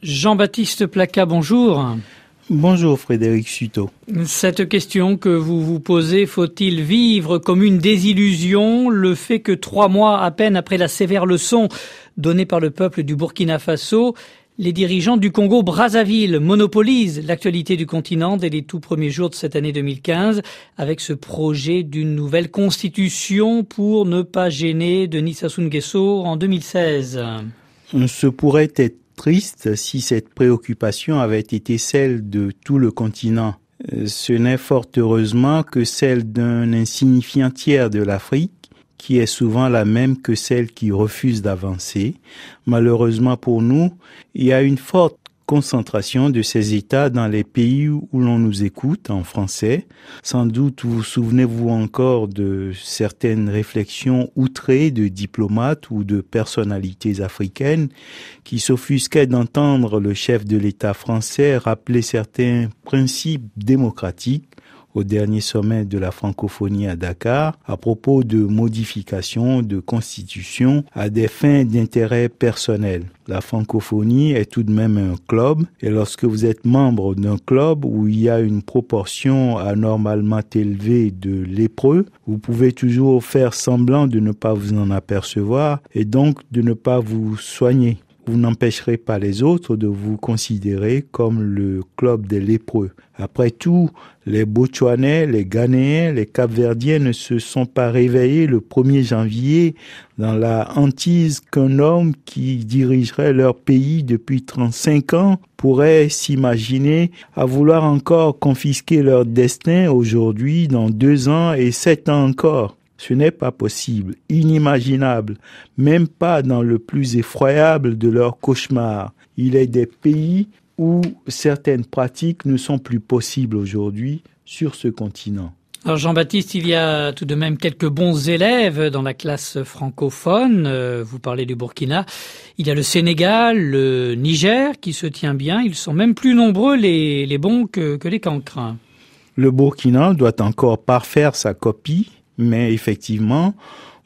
Jean-Baptiste Placa, bonjour. Bonjour Frédéric Suto. Cette question que vous vous posez, faut-il vivre comme une désillusion le fait que 3 mois à peine après la sévère leçon donnée par le peuple du Burkina Faso, les dirigeants du Congo-Brazzaville monopolisent l'actualité du continent dès les tout premiers jours de cette année 2015 avec ce projet d'une nouvelle constitution pour ne pas gêner Denis Sassou Nguesso en 2016. Ce pourrait être triste si cette préoccupation avait été celle de tout le continent. Ce n'est fort heureusement que celle d'un insignifiant tiers de l'Afrique, qui est souvent la même que celle qui refuse d'avancer. Malheureusement pour nous, il y a une forte concentration de ces États dans les pays où l'on nous écoute en français. Sans doute vous souvenez-vous encore de certaines réflexions outrées de diplomates ou de personnalités africaines qui s'offusquaient d'entendre le chef de l'État français rappeler certains principes démocratiques au dernier sommet de la francophonie à Dakar à propos de modifications de constitution à des fins d'intérêt personnel. La francophonie est tout de même un club et lorsque vous êtes membre d'un club où il y a une proportion anormalement élevée de lépreux, vous pouvez toujours faire semblant de ne pas vous en apercevoir et donc de ne pas vous soigner. Vous n'empêcherez pas les autres de vous considérer comme le club des lépreux. Après tout, les Botswanais, les Ghanéens, les Cap-Verdiens ne se sont pas réveillés le 1er janvier dans la hantise qu'un homme qui dirigerait leur pays depuis 35 ans pourrait s'imaginer à vouloir encore confisquer leur destin aujourd'hui, dans 2 ans et 7 ans encore. Ce n'est pas possible, inimaginable, même pas dans le plus effroyable de leurs cauchemars. Il est des pays où certaines pratiques ne sont plus possibles aujourd'hui sur ce continent. Alors Jean-Baptiste, il y a tout de même quelques bons élèves dans la classe francophone. Vous parlez du Burkina. Il y a le Sénégal, le Niger qui se tient bien. Ils sont même plus nombreux les bons que les cancres. Le Burkina doit encore parfaire sa copie. Mais effectivement,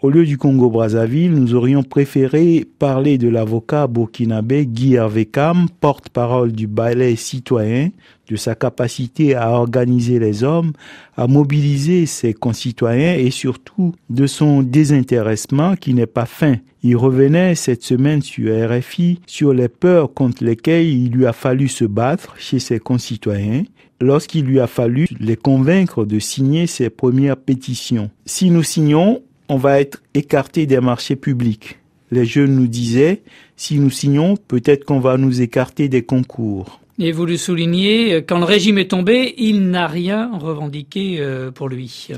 au lieu du Congo-Brazzaville, nous aurions préféré parler de l'avocat burkinabé Guy Hervé Kam, porte-parole du balai citoyen, de sa capacité à organiser les hommes, à mobiliser ses concitoyens et surtout de son désintéressement qui n'est pas fin. Il revenait cette semaine sur RFI sur les peurs contre lesquelles il lui a fallu se battre chez ses concitoyens lorsqu'il lui a fallu les convaincre de signer ses premières pétitions. Si nous signons, on va être écartés des marchés publics. Les jeunes nous disaient, si nous signons, peut-être qu'on va nous écarter des concours. Et vous le soulignez, quand le régime est tombé, il n'a rien revendiqué pour lui.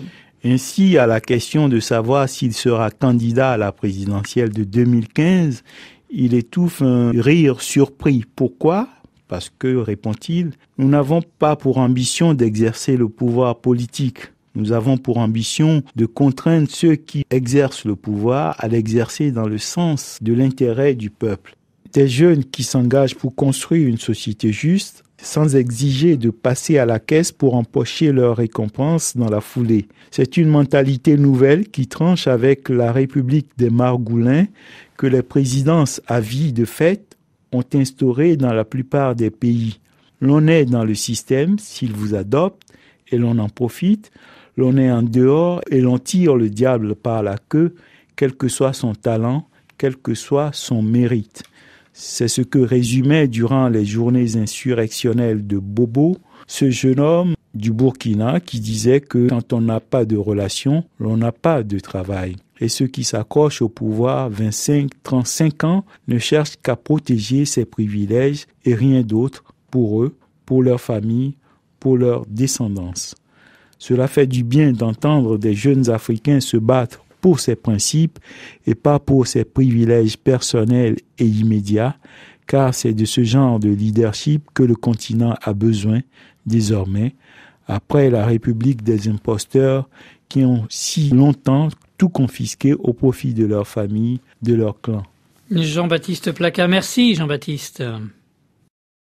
Ainsi, à la question de savoir s'il sera candidat à la présidentielle de 2015, il étouffe un rire surpris. Pourquoi ? Parce que, répond-il, nous n'avons pas pour ambition d'exercer le pouvoir politique. Nous avons pour ambition de contraindre ceux qui exercent le pouvoir à l'exercer dans le sens de l'intérêt du peuple. Des jeunes qui s'engagent pour construire une société juste, sans exiger de passer à la caisse pour empocher leur récompense dans la foulée. C'est une mentalité nouvelle qui tranche avec la République des Margoulins que les présidences à vie de fait ont instauré dans la plupart des pays. L'on est dans le système s'il vous adopte et l'on en profite. L'on est en dehors et l'on tire le diable par la queue, quel que soit son talent, quel que soit son mérite. C'est ce que résumait durant les journées insurrectionnelles de Bobo, ce jeune homme du Burkina qui disait que quand on n'a pas de relation, l'on n'a pas de travail. Et ceux qui s'accrochent au pouvoir 25, 35 ans ne cherchent qu'à protéger ses privilèges et rien d'autre pour eux, pour leur famille, pour leur descendance. Cela fait du bien d'entendre des jeunes Africains se battre pour ces principes et pas pour ces privilèges personnels et immédiats, car c'est de ce genre de leadership que le continent a besoin désormais, après la République des imposteurs qui ont si longtemps tout confisqué au profit de leur famille, de leur clan. Jean-Baptiste Placa, merci Jean-Baptiste.